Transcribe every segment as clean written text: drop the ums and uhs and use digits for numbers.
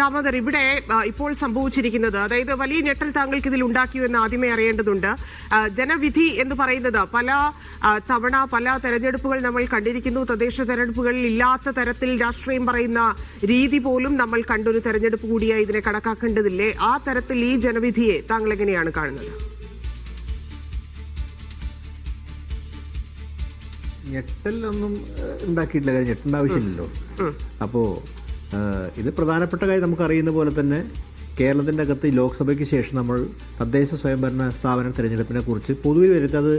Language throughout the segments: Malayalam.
ദാമോദർ, ഇവിടെ ഇപ്പോൾ സംഭവിച്ചിരിക്കുന്നത്, അതായത് വലിയ ഞെട്ടൽ താങ്കൾക്ക് ഇതിൽ ഉണ്ടാക്കിയോ എന്ന് ആദ്യമേ അറിയേണ്ടതുണ്ട്. ജനവിധി എന്ന് പറയുന്നത് പല തവണ പല തെരഞ്ഞെടുപ്പുകൾ നമ്മൾ കണ്ടിരിക്കുന്നു. തദ്ദേശ തെരഞ്ഞെടുപ്പുകളിൽ ഇല്ലാത്ത തരത്തിൽ രാഷ്ട്രീയം പറയുന്ന രീതി പോലും നമ്മൾ കണ്ടൊരു തെരഞ്ഞെടുപ്പ് കൂടിയായി ഇതിനെ കണക്കാക്കേണ്ടതില്ലേ? ആ തരത്തിൽ ഈ ജനവിധിയെ താങ്കൾ എങ്ങനെയാണ് കാണുന്നത്? ഞെട്ടലൊന്നും ഉണ്ടാക്കിയിട്ടില്ല, കാര്യം ഞെട്ടേണ്ട ആവശ്യമില്ലല്ലോ. അപ്പോൾ ഇത് പ്രധാനപ്പെട്ട കാര്യം നമുക്കറിയുന്ന പോലെ തന്നെ കേരളത്തിൻ്റെ അകത്ത് ലോക്സഭയ്ക്ക് ശേഷം നമ്മൾ തദ്ദേശ സ്വയംഭരണ സ്ഥാപന തിരഞ്ഞെടുപ്പിനെ കുറിച്ച് പൊതുവിൽ വരുന്നത്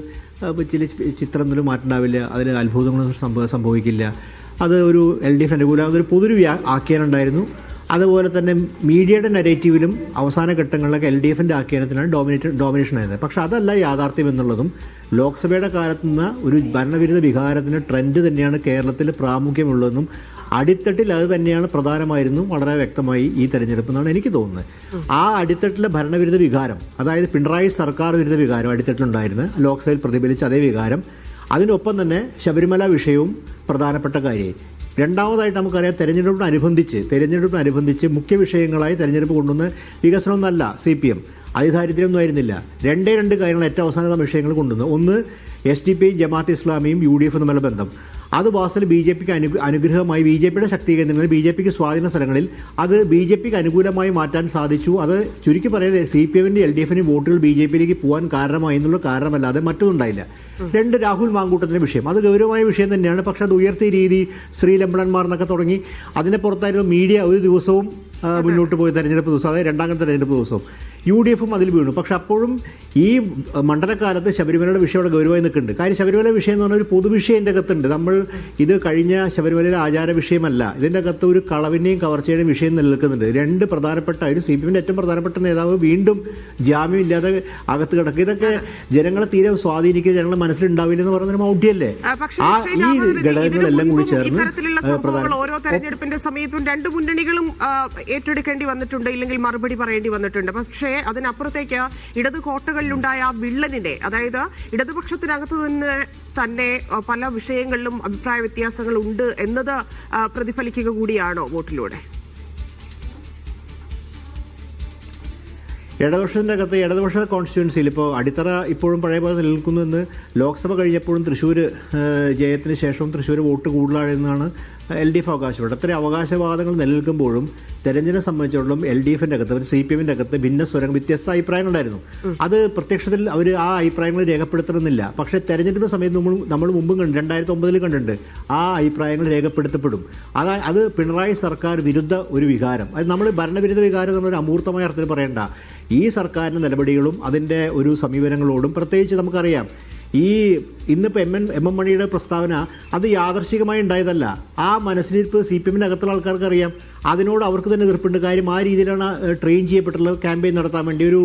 ചില ചിത്രത്തിലും മാറ്റുണ്ടാവില്ല, അതിൽ അത്ഭുതങ്ങളൊന്നും സംഭവിക്കില്ല. അത് ഒരു LDF അനുകൂലമാകുന്ന ഒരു പൊതുവി ആഖ്യാനുണ്ടായിരുന്നു. അതുപോലെ തന്നെ മീഡിയയുടെ നരേറ്റീവിലും അവസാന ഘട്ടങ്ങളിലൊക്കെ LDFൻ്റെ ആഖ്യാനത്തിനാണ് ഡോമിനേഷൻ ആയിരുന്നത്. പക്ഷെ അതല്ല യാഥാർത്ഥ്യം എന്നുള്ളതും ലോക്സഭയുടെ കാലത്തുനിന്ന് ഒരു ഭരണവിരുദ്ധ വികാരത്തിന് ട്രെൻഡ് തന്നെയാണ് കേരളത്തിൽ പ്രാമുഖ്യമുള്ളതെന്നും അടിത്തട്ടിൽ അത് തന്നെയാണ് പ്രധാനമായിരുന്നു വളരെ വ്യക്തമായി ഈ തെരഞ്ഞെടുപ്പ് എന്നാണ് എനിക്ക് തോന്നുന്നത്. ആ അടിത്തട്ടിലെ ഭരണവിരുദ്ധ വികാരം, അതായത് പിണറായി സർക്കാർ വിരുദ്ധ വികാരം അടിത്തട്ടിലുണ്ടായിരുന്നു, ലോക്സഭയിൽ പ്രതിഫലിച്ച അതേ വികാരം. അതിനൊപ്പം തന്നെ ശബരിമല വിഷയവും പ്രധാനപ്പെട്ട കാര്യമായി. രണ്ടാമതായിട്ട് നമുക്കറിയാം, തെരഞ്ഞെടുപ്പിനനുബന്ധിച്ച് മുഖ്യ വിഷയങ്ങളായി തെരഞ്ഞെടുപ്പ് കൊണ്ടുവന്ന വികസനമൊന്നല്ല CPM, അതിദാരിദ്ര്യമൊന്നും ആയിരുന്നില്ല. രണ്ട് കാര്യങ്ങൾ ഏറ്റവും അവസാനത്തെ വിഷയങ്ങൾ കൊണ്ടുവന്നു. ഒന്ന് SDP ജമാഅത്ത് ഇസ്ലാമിയും UDF തമ്മിലുള്ള ബന്ധം. അത് വാസ്തവത്തിൽ BJPക്ക് അനുഗ്രഹമായി, BJPയുടെ ശക്തി കേന്ദ്രങ്ങളിൽ, BJPക്ക് സ്വാധീന സ്ഥലങ്ങളിൽ അത് BJPക്ക് അനുകൂലമായി മാറ്റാൻ സാധിച്ചു. അത് ചുരുക്കി പറയുന്നത് CPMൻ്റെ LDFൻ്റെ വോട്ടുകൾ BJPയിലേക്ക് പോകാൻ കാരണമായി എന്നുള്ള കാരണമല്ലാതെ മറ്റൊന്നും ഉണ്ടായില്ല. രാഹുൽ മാങ്കൂട്ടത്തിൻ്റെ വിഷയം, അത് ഗൗരവമായ വിഷയം തന്നെയാണ്. പക്ഷെ അത് ഉയർത്തിയ രീതി, ശ്രീലമ്പടന്മാർ എന്നൊക്കെ തുടങ്ങി അതിനെ പുറത്തായിരുന്നു മീഡിയ ഒരു ദിവസവും മുന്നോട്ട് പോയ തെരഞ്ഞെടുപ്പ് ദിവസം, അതായത് രണ്ടാമത്തെ തെരഞ്ഞെടുപ്പ് ദിവസം UDFും അതിൽ വീണു. പക്ഷെ അപ്പോഴും ഈ മണ്ഡലകാലത്ത് ശബരിമലയുടെ വിഷയം അവിടെ ഗൗരവമായി നിൽക്കുന്നുണ്ട്. കാര്യം ശബരിമല വിഷയം എന്ന് പറഞ്ഞാൽ ഒരു പൊതുവിഷയം ഇതിൻ്റെ അകത്തുണ്ട്. ഇത് കഴിഞ്ഞ ശബരിമലയിലെ ആചാര വിഷയമല്ല, ഇതിൻ്റെ അകത്ത് ഒരു കളവിൻ്റെയും കവർച്ചയുടെയും വിഷയം നിലനിൽക്കുന്നുണ്ട്. രണ്ട് പ്രധാനപ്പെട്ട ഒരു CPMൻ്റെ ഏറ്റവും പ്രധാനപ്പെട്ട നേതാവ് വീണ്ടും ജാമ്യമില്ലാതെ അകത്ത് കിടക്കുക. ഇതൊക്കെ ജനങ്ങളെ തീരെ സ്വാധീനിക്കുക, ജനങ്ങളെ മനസ്സിലുണ്ടാവില്ലെന്ന് പറയുന്നൊരു മൗഢ്യല്ലേ. ഈ ഘടകങ്ങളെല്ലാം കൂടി ചേർന്ന് ഓരോ തെരഞ്ഞെടുപ്പിന്റെ സമയത്തും രണ്ട് മുന്നണികളും ഏറ്റെടുക്കേണ്ടി വന്നിട്ടുണ്ട്, ഇല്ലെങ്കിൽ മറുപടി പറയേണ്ടി വന്നിട്ടുണ്ട്. പക്ഷേ അതിനപ്പുറത്തേക്ക് ഇടതു കോട്ടകളിലുണ്ടായ ആ വിള്ളലിനെ, അതായത് ഇടതുപക്ഷത്തിനകത്ത് തന്നെ പല വിഷയങ്ങളിലും അഭിപ്രായ വ്യത്യാസങ്ങൾ ഉണ്ട് എന്നത് പ്രതിഫലിക്കുക കൂടിയാണോ വോട്ടിലൂടെ? ഇടതുപക്ഷ കോൺസ്റ്റിറ്റ്യുവൻസിയിൽ ഇപ്പോൾ അടിത്തറ ഇപ്പോഴും പഴയ പോലെ നിലനിൽക്കുന്നുവെന്ന് ലോക്സഭ കഴിഞ്ഞപ്പോഴും തൃശ്ശൂർ ജയത്തിന് ശേഷവും തൃശ്ശൂർ വോട്ട് കൂടുതലാണെന്നാണ് LDF അവകാശപ്പെടുന്നത്. അത്രയും അവകാശവാദങ്ങൾ നിലനിൽക്കുമ്പോഴും തെരഞ്ഞെടുപ്പിനെ സംബന്ധിച്ചിടത്തോളം LDFൻ്റെ അകത്ത്, CPMൻ്റെ അകത്ത് വ്യത്യസ്ത അഭിപ്രായങ്ങളുണ്ടായിരുന്നു. അത് പ്രത്യക്ഷത്തിൽ അവർ ആ അഭിപ്രായങ്ങൾ രേഖപ്പെടുത്തണമെന്നില്ല. പക്ഷേ തെരഞ്ഞെടുപ്പ് സമയത്ത് നമ്മൾ മുമ്പും 2009 കണ്ടിട്ടുണ്ട്, ആ അഭിപ്രായങ്ങൾ രേഖപ്പെടുത്തപ്പെടും. അത് പിണറായി സർക്കാർ വിരുദ്ധ ഒരു വികാരം, അത് നമ്മൾ ഭരണവിരുദ്ധ വികാരം എന്നൊരു അമൂർത്തമായ അർത്ഥത്തിൽ പറയേണ്ട. ഈ സർക്കാരിൻ്റെ നടപടികളും അതിൻ്റെ ഒരു സമീപനങ്ങളോടും പ്രത്യേകിച്ച് നമുക്കറിയാം, ഇന്നിപ്പോൾ MM മണിയുടെ പ്രസ്താവന അത് യാദർശികമായി ഉണ്ടായതല്ല. ആ മനസ്സിലിരിപ്പ് CPMൻ്റെ അകത്തുള്ള ആൾക്കാർക്ക് അറിയാം. അതിനോട് അവർക്ക് തന്നെ എതിർപ്പുണ്ട്. കാര്യം ആ രീതിയിലാണ് ട്രെയിൻ ചെയ്യപ്പെട്ടുള്ളത്. ക്യാമ്പയിൻ നടത്താൻ വേണ്ടി ഒരു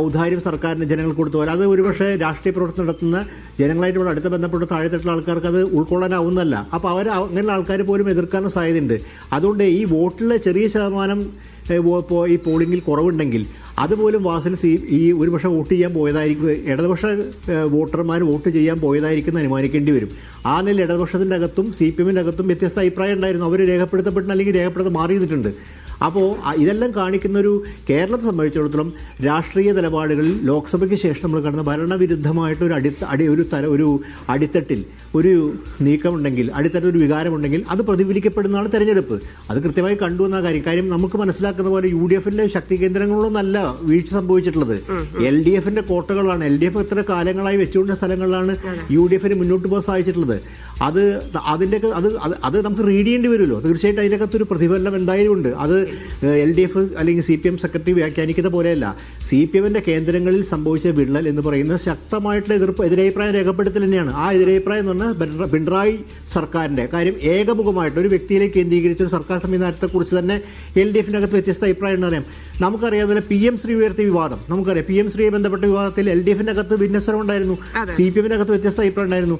ഔദാര്യം സർക്കാരിന് ജനങ്ങൾക്ക് കൊടുത്തു പോലെ അത് ഒരുപക്ഷെ രാഷ്ട്രീയ പ്രവർത്തനം നടത്തുന്ന ജനങ്ങളായിട്ട് ഇവിടെ അടുത്ത് ബന്ധപ്പെട്ട താഴെത്തട്ടുള്ള ആൾക്കാർക്ക് അത് ഉൾക്കൊള്ളാനാവുന്നതല്ല. അപ്പോൾ അങ്ങനെയുള്ള ആൾക്കാർ പോലും എതിർക്കാനും സാധ്യതയുണ്ട്. അതുകൊണ്ട് ഈ വോട്ടിലെ ചെറിയ ശതമാനം ഈ പോളിംഗിൽ കുറവുണ്ടെങ്കിൽ അതുപോലും വാസൽ ഒരുപക്ഷെ വോട്ട് ചെയ്യാൻ പോയതായിരിക്കും, ഇടതുപക്ഷ വോട്ടർമാർ വോട്ട് ചെയ്യാൻ പോയതായിരിക്കും അനുമാനിക്കേണ്ടി വരും. ആ നിലയിൽ ഇടതുപക്ഷത്തിൻ്റെ അകത്തും CPMൻ്റെ അകത്തും വ്യത്യസ്ത അഭിപ്രായം ഉണ്ടായിരുന്നു. അവർ രേഖപ്പെടുത്തപ്പെട്ട അല്ലെങ്കിൽ രേഖപ്പെടുത്ത മാറി ചെയ്തിട്ടുണ്ട്. അപ്പോൾ ഇതെല്ലാം കാണിക്കുന്നൊരു കേരളത്തെ സംബന്ധിച്ചിടത്തോളം രാഷ്ട്രീയ നിലപാടുകളിൽ ലോക്സഭയ്ക്ക് ശേഷം നമ്മൾ കാണുന്ന ഭരണവിരുദ്ധമായിട്ടൊരു ഒരു അടിത്തട്ടിൽ ഒരു നീക്കമുണ്ടെങ്കിൽ, അടിത്തട്ടിൽ ഒരു വികാരമുണ്ടെങ്കിൽ അത് പ്രതിഫലിക്കപ്പെടുന്നതാണ് തെരഞ്ഞെടുപ്പ്. അത് കൃത്യമായി കണ്ടുവന്ന കാര്യം നമുക്ക് മനസ്സിലാക്കുന്ന പോലെ UDFൻ്റെ ശക്തി കേന്ദ്രങ്ങളിലൊന്നല്ല വീഴ്ച സംഭവിച്ചിട്ടുള്ളത്. LDFൻ്റെ കോട്ടകളാണ്. LDF എത്ര കാലങ്ങളായി വെച്ചുകൊണ്ട സ്ഥലങ്ങളിലാണ് UDFന് മുന്നോട്ട് പോകാൻ സാധിച്ചിട്ടുള്ളത്. അത് നമുക്ക് റീഡ് ചെയ്യേണ്ടി വരുമല്ലോ. തീർച്ചയായിട്ടും അതിൻ്റെ അകത്തൊരു പ്രതിഫലനം എന്തായാലും ഉണ്ട്. അത് LDF അല്ലെങ്കിൽ CPM സെക്രട്ടറി വ്യാഖ്യാനിക്കുന്ന പോലെയല്ല. CPMൻ്റെ കേന്ദ്രങ്ങളിൽ സംഭവിച്ച വിള്ളൽ എന്ന് പറയുന്നത് ശക്തമായിട്ടുള്ള എതിരഭിപ്രായം രേഖപ്പെടുത്തൽ തന്നെയാണ്. ആ എതിരഭിപ്രായം എന്ന് പറഞ്ഞാൽ പിണറായി സർക്കാരിൻ്റെ കാര്യം ഏകമുഖമായിട്ട് ഒരു വ്യക്തിയിലേക്ക് കേന്ദ്രീകരിച്ച ഒരു സർക്കാർ സംവിധാനത്തെക്കുറിച്ച് തന്നെ LDFൻ്റെ അകത്ത് വ്യത്യസ്ത അഭിപ്രായം ഉണ്ടറിയാം. നമുക്കറിയാം പോലെ PM ശ്രീ ഉയർത്തിയ വിവാദം, നമുക്കറിയാം PM ശ്രീയെ ബന്ധപ്പെട്ട വിവാദത്തിൽ LDFൻ്റെ അകത്ത് ഭിന്നസ്വരം ഉണ്ടായിരുന്നു, CPMൻ്റെ അകത്ത് വ്യത്യസ്ത അഭിപ്രായം ഉണ്ടായിരുന്നു.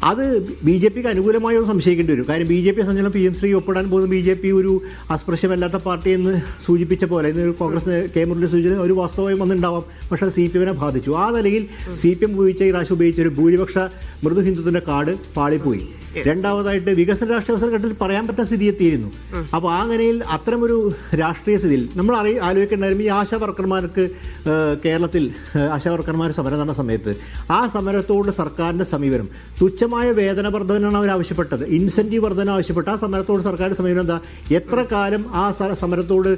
അത് ബി ജെ പിക്ക് അനുകൂലമായോ സംശയിക്കേണ്ടി വരും. കാര്യം ബി ജെ പി സംബന്ധിച്ചിടത്തോളം PM ശ്രീ ഒപ്പിടാൻ പോകുന്ന ബി ജെ പി ഒരു അസ്പൃശ്യമല്ലാത്ത പാർട്ടി എന്ന് സൂചിപ്പിച്ച പോലെ ഇന്ന് കോൺഗ്രസ് കെ മുരളി സൂചിച്ച ഒരു വാസ്തവം വന്നുണ്ടാവാം. പക്ഷേ അത് CPM-നെ ബാധിച്ചു. ആ നിലയിൽ CPM ഉപയോഗിച്ച ഈ പ്രാവശ്യം ഉപയോഗിച്ച ഒരു ഭൂരിപക്ഷ മൃദു ഹിന്ദുത്വത്തിന്റെ കാർഡ് പാളിപ്പോയി. രണ്ടാമതായിട്ട് വികസന രാഷ്ട്രീയ അവസര ഘട്ടത്തിൽ പറയാൻ പറ്റുന്ന സ്ഥിതി എത്തിയിരുന്നു. അപ്പോൾ ആ നിലയിൽ അത്തരമൊരു രാഷ്ട്രീയ സ്ഥിതിയിൽ നമ്മൾ ആലോചിക്കേണ്ടായിരുന്നു ഈ ആശാ വർക്കർമാർക്ക് കേരളത്തിൽ ആശാ വർക്കർമാർ സമരം നടന്ന സമയത്ത് ആ സമരത്തോട് സർക്കാരിൻ്റെ സമീപനം തുച്ഛമായ വേതന വർധനയാണ് അവർ ആവശ്യപ്പെട്ടത്, ഇൻസെൻറ്റീവ് വർധന ആവശ്യപ്പെട്ടു. ആ സമരത്തോട് സർക്കാരിൻ്റെ സമീപനം എന്താ? എത്ര കാലം ആ സമരത്തോട്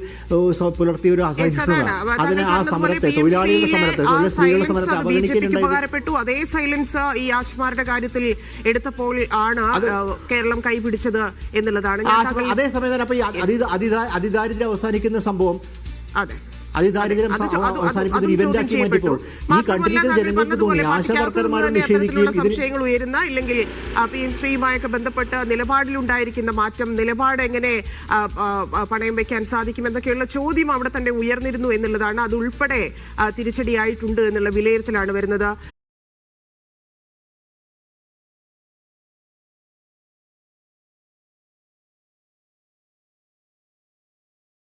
പുലർത്തിയ ഒരു അസഹിഷ്ണുത, അതിനെ ആ സമരത്തെ തൊഴിലാളികളുടെ സമരത്തെ സ്ത്രീകളുടെ സമരത്തെ അവഗണിക്കുന്നുണ്ടായിരുന്നു. അതേ സൈലൻസ് ഈ ആശ്മാരുടെ കാര്യത്തിൽ എടുത്തപ്പോൾ ആണ് കേരളം കൈപിടിച്ചത് എന്നുള്ളതാണ്. അതേസമയം തന്നെ അപ്പൊ അതിദാരിദ്ര്യം അവസാനിക്കുന്ന സംഭവം, അതെ, അതിദാരിദ്ര്യം അവസാനിക്കുന്ന ഇവന്റ് ആക്കി മാറ്റിയപ്പോൾ ഈ കണ്ടിരിക്കുന്ന ജനങ്ങൾക്ക് തോന്നി ആശാ വർക്കർമാരെ നിഷേധിക്കുകയും സംശയങ്ങൾ ഉയരുന്ന ഇല്ലെങ്കിൽ PM ശ്രീയുമായൊക്കെ ബന്ധപ്പെട്ട് നിലപാടിലുണ്ടായിരിക്കുന്ന മാറ്റം, നിലപാട് എങ്ങനെ പണയം വെക്കാൻ സാധിക്കും എന്നൊക്കെയുള്ള ചോദ്യം അവിടെ തന്നെ ഉയർന്നിരുന്നു എന്നുള്ളതാണ്. അത് ഉൾപ്പെടെ തിരിച്ചടിയായിട്ടുണ്ട് എന്നുള്ള വിലയിരുത്തലാണ് വരുന്നത്.